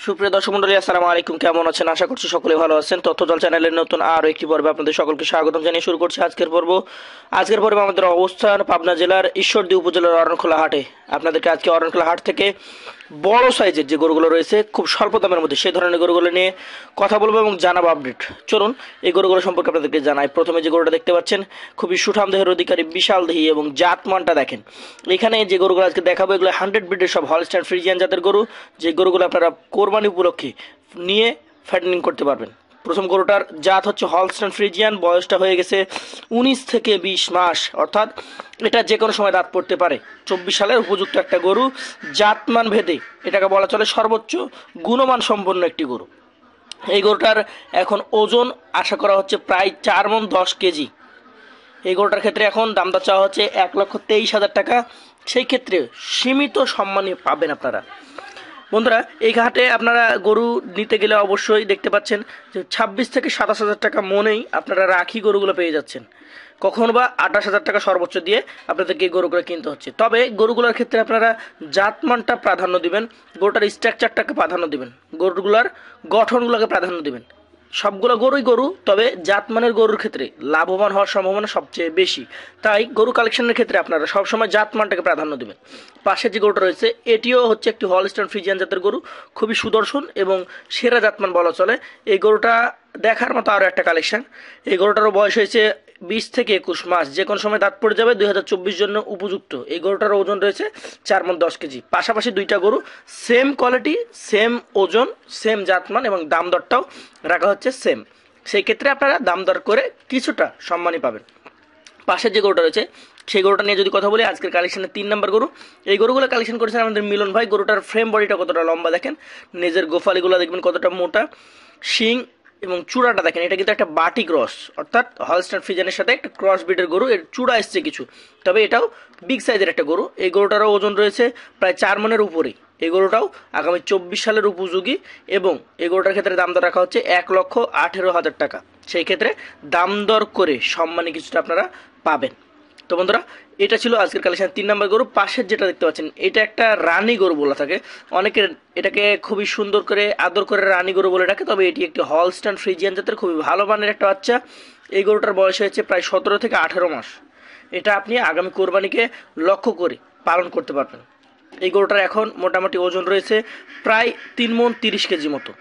সুপ্রিয় দর্শক মন্ডলী, আসসালামু আলাইকুম। কেমন আছেন? আশা করছি সকলে ভালো আছেন। তথ্যজাল চ্যানেলের নতুন আরও একটি পর্বে আপনাদের সকলকে স্বাগতম জানিয়ে শুরু করছি আজকের পর্বে আমাদের অবস্থান পাবনা জেলার ঈশ্বরদী উপজেলার অরণখোলা হাটে। আপনাদেরকে আজকে অরণখোলা হাট থেকে বড় সাইজের যে গরুগুলো রয়েছে খুব স্বল্প দামের মধ্যে সেই ধরনের গরুগুলো নিয়ে কথা বলবো এবং জানাবো আপডেট। চলুন এই গরুগুলো সম্পর্কে আপনাদেরকে জানাই। প্রথমে যে গরুটা দেখতে পাচ্ছেন খুবই সুঠাম দেহের অধিকারী, বিশাল দেহি এবং জাতমানটা দেখেন। এখানে যে গরুগুলো আজকে দেখাবো এগুলো 100 ব্রিডের সব হলস্টাইন ফ্রিজিয়ান জাতের গরু, যে গরুগুলো আপনারা কোরবানি উপলক্ষে নিয়ে ফ্যাটেনিং করতে পারবেন। প্রথম গরুটার জাত হচ্ছে হলস্টাইন ফ্রিজিয়ান, বয়সটা হয়ে গেছে 19 থেকে 20 মাস, অর্থাৎ এটা যে কোনো সময় দাঁত পড়তে পারে। 24 সালের উপযুক্ত একটা গরু, জাতমান ভেদে এটাকে বলা চলে সর্বোচ্চ গুণমান সম্পন্ন একটি গরু। এই গরুটার এখন ওজন আশা করা হচ্ছে প্রায় 4 মণ 10 কেজি। এই গরুটার ক্ষেত্রে এখন দামটা চাওয়া হচ্ছে 1,23,000 টাকা। সেই ক্ষেত্রে সীমিত সম্মানী পাবেন আপনারা। বন্ধুরা, এই ঘাটে আপনারা গরু নিতে গেলে অবশ্যই দেখতে পাচ্ছেন যে 26 থেকে 27,000 টাকা মনেই আপনারা রাখি গরুগুলো পেয়ে যাচ্ছেন। কখনো বা 28,000 টাকা সর্বোচ্চ দিয়ে আপনাদেরকে এই গরুগুলো কিনতে হচ্ছে। তবে গরুগুলোর ক্ষেত্রে আপনারা জাতমানটা প্রাধান্য দিবেন, গরুটার স্ট্রাকচারটাকে প্রাধান্য দিবেন, গরুগুলোর গঠনগুলোকে প্রাধান্য দিবেন। সবগুলো গরুই গরু, তবে জাতমানের গরুর ক্ষেত্রে লাভবান হওয়ার সম্ভাবনা সবচেয়ে বেশি। তাই গরু কালেকশনের ক্ষেত্রে আপনারা সবসময় জাতমানটাকে প্রাধান্য দেবেন। পাশে যে গরুটা রয়েছে এটিও হচ্ছে একটি হলস্টাইন ফ্রিজিয়ান জাতের গরু, খুবই সুদর্শন এবং সেরা জাতমান বলা চলে। এই গরুটা দেখার মতো আরও একটা কালেকশন। এই গরুটারও বয়স হয়েছে 20 থেকে 21 মাস, যে কোনো সময় দাঁত পড়ে যাবে, 2024 জন্য উপযুক্ত। এই গরুটার ওজন রয়েছে 4 মণ 10 কেজি। পাশাপাশি দুইটা গরু সেম কোয়ালিটি, সেম ওজন, সেম জাতমান এবং দাম দরটাও রাখা হচ্ছে সেম। সেই ক্ষেত্রে আপনারা দাম দর করে কিছুটা সম্মানই পাবেন। পাশের যে গরুটা রয়েছে সেই গরুটা নিয়ে যদি কথা বলি, আজকের কালেকশনের 3 নম্বর গরু। এই গরুগুলো কালেকশন করেছেন আমাদের মিলন ভাই। গরুটার ফ্রেম বডিটা কতটা লম্বা দেখেন, নিজের গোফালিগুলো দেখবেন কতটা মোটা, শিং এবং চূড়াটা দেখেন। এটা কিন্তু একটা বাটি ক্রস, অর্থাৎ হলস্টাইন ফ্রিজিয়ানের সাথে একটা ক্রস ব্রিডের গরু। এর চূড়া এসছে কিছু, তবে এটাও বিগ সাইজের একটা গরু। এই গরুটারও ওজন রয়েছে প্রায় 4 মণের উপরেই। এই গরুটাও আগামী 24 সালের উপযোগী এবং এই গরুটার ক্ষেত্রে দাম দর রাখা হচ্ছে 1,18,000 টাকা। সেই ক্ষেত্রে দাম দর করে সম্মানী কিছুটা আপনারা পাবেন। তো বন্ধুরা, এটা ছিল আজকের কালেকশন 3 নম্বর গরু। পাশের যেটা দেখতে পাচ্ছেন এটা একটা রানী গরু বলা থাকে, অনেকে এটাকে খুবই সুন্দর করে আদর করে রানী গরু বলে ডাকে, তবে এটি একটি হলস্টাইন ফ্রিজিয়ান জাতের খুবই ভালো মানের একটা বাচ্চা। এই গরুটার বয়স হয়েছে প্রায় 17 থেকে 18 মাস। এটা আপনি আগামী কোরবানিকে লক্ষ্য করে পালন করতে পারবেন। এই গরুটার এখন মোটামুটি ওজন রয়েছে প্রায় 3 মণ 30 কেজি মতো।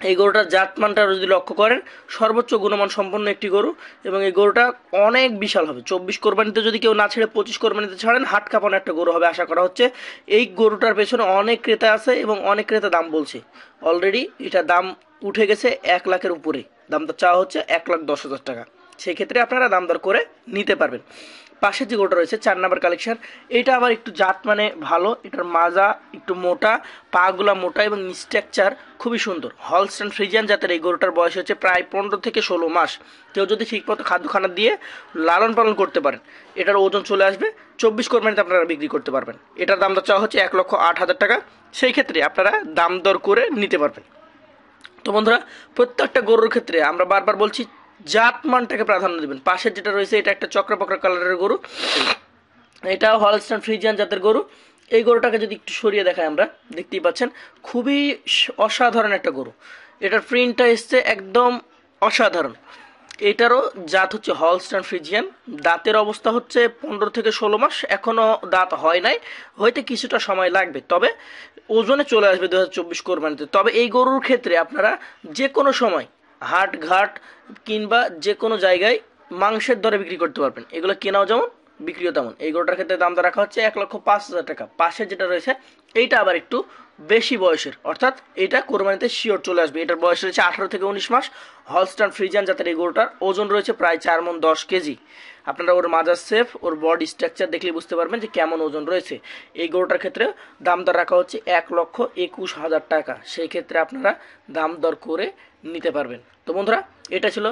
এই গরুটার জাতমানটা যদি লক্ষ্য করেন, সর্বোচ্চ গুণমান সম্পন্ন একটি গরু এবং এই গরুটা অনেক বিশাল হবে। 24 কোরবানিতে যদি কেউ না ছেড়ে 25 কোরবানিতে ছাড়েন, হাট কাঁপানো একটা গরু হবে আশা করা হচ্ছে। এই গরুটার পেছনে অনেক ক্রেতা আছে এবং অনেক ক্রেতা দাম বলছে। অলরেডি এটা দাম উঠে গেছে 1 লাখের উপরে। দামটা চাওয়া হচ্ছে 1,10,000 টাকা। সেই ক্ষেত্রে আপনারা দাম দর করে নিতে পারবেন। পাশের যে গরুটা রয়েছে 4 নাম্বার কালেকশন, এটা আবার একটু জাত মানে ভালো। এটার মাজা একটু মোটা, পাগুলা মোটা এবং স্ট্রাকচার খুবই সুন্দর। হলস্টাইন ফ্রিজিয়ান জাতের এই গরুটার বয়স হচ্ছে প্রায় 15 থেকে 16 মাস। কেউ যদি ঠিকমতো খাদ্যখানা দিয়ে লালন পালন করতে পারেন, এটার ওজন চলে আসবে 24 কোরবানিতে আপনারা বিক্রি করতে পারবেন। এটার দামটা চাওয়া হচ্ছে 1,08,000 টাকা। সেই ক্ষেত্রে আপনারা দাম দর করে নিতে পারবেন। তো বন্ধুরা, প্রত্যেকটা গরুর ক্ষেত্রে আমরা বারবার বলছি জাতমানটাকে প্রাধান্য দেবেন। পাশের যেটা রয়েছে এটা একটা চক্রপকড়া কালারের গরু, এটাও হলস্টাইন ফ্রিজিয়ান জাতের গরু। এই গরুটাকে যদি একটু সরিয়ে দেখায় আমরা দেখতেই পাচ্ছেন খুবই অসাধারণ একটা গরু। এটার প্রিন্টটা এসছে একদম অসাধারণ। এটারও জাত হচ্ছে হলস্টাইন ফ্রিজিয়ান। দাঁতের অবস্থা হচ্ছে 15 থেকে 16 মাস, এখনও দাঁত হয় নাই, হয়তো কিছুটা সময় লাগবে, তবে ওজনে চলে আসবে 2024 কোরবানিতে। তবে এই গরুর ক্ষেত্রে আপনারা যে কোনো সময় হাট ঘাট কিংবা যে কোনো জায়গায় মাংসের দরে বিক্রি করতে পারবেন। এগুলো কেনাও যেমন বিক্রিও তেমন। এই গরুটার ক্ষেত্রে দাম রাখা হচ্ছে 1,05,000 টাকা। পাশে যেটা রয়েছে এইটা আবার একটু বেশি বয়সের, অর্থাৎ এটা কোরবানিতে শিওর চলে আসবে। এটার বয়স রয়েছে 18 থেকে 19 মাস। হলস্টাইন ফ্রিজিয়ান জাতের এই গরুটার ওজন রয়েছে প্রায় 4 মণ 10 কেজি। আপনারা ওর মাজার শেপ, ওর বডি স্ট্রাকচার দেখলে বুঝতে পারবেন যে কেমন ওজন রয়েছে। এই গরুটার ক্ষেত্রে দাম দর রাখা হচ্ছে 1,21,000 টাকা। সেই ক্ষেত্রে আপনারা দাম দর করে নিতে পারবেন। তো বন্ধুরা, এটা ছিল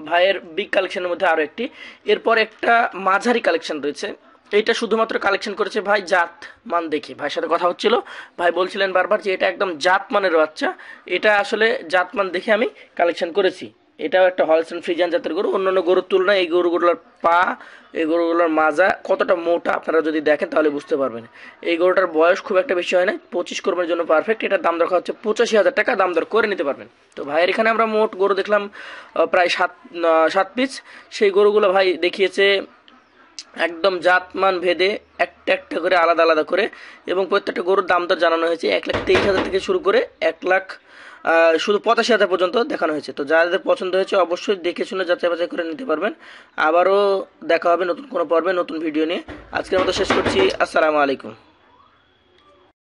ভাইয়ের বিগ কালেকশনের মধ্যে আরও একটি। এরপর একটা মাঝারি কালেকশন রয়েছে। এইটা শুধুমাত্র কালেকশন করেছে ভাই জাত মান দেখে। ভাইয়ের সাথে কথা হচ্ছিল, ভাই বলছিলেন বারবার যে এটা একদম জাত মানের বাচ্চা। এটা আসলে জাত মান দেখে আমি কালেকশন করেছি। এটাও একটা হলস্টেইন ফ্রিজিয়ান জাতের গরু। অন্যান্য গরুর তুলনায় এই গরুগুলোর পা, এই গরুগুলোর মাজা কতটা মোটা আপনারা যদি দেখেন তাহলে বুঝতে পারবেন। এই গরুটার বয়স খুব একটা বেশি হয় না, 25 কোরবানির জন্য পারফেক্ট। এটার দাম রাখা হচ্ছে 85,000 টাকা, দাম দর করে নিতে পারবেন। তো ভাইয়ের এখানে আমরা মোট গরু দেখলাম প্রায় সাত পিস। সেই গরুগুলো ভাই দেখিয়েছে একদম জাতমান ভেদে, একটা একটা করে আলাদা আলাদা করে, এবং প্রত্যেকটা গরুর দাম দর জানানো হয়েছে 1,23,000 থেকে শুরু করে 1,00,000 শুধু 85,000 পর্যন্ত দেখানো হয়েছে। তো যাদের পছন্দ হয়েছে অবশ্যই দেখে শুনে যাচাই বাছাই করে নিতে পারবেন। আবারও দেখা হবে নতুন কোনো পর্বে নতুন ভিডিও নিয়ে। আজকের মতো শেষ করছি। আসসালামু আলাইকুম।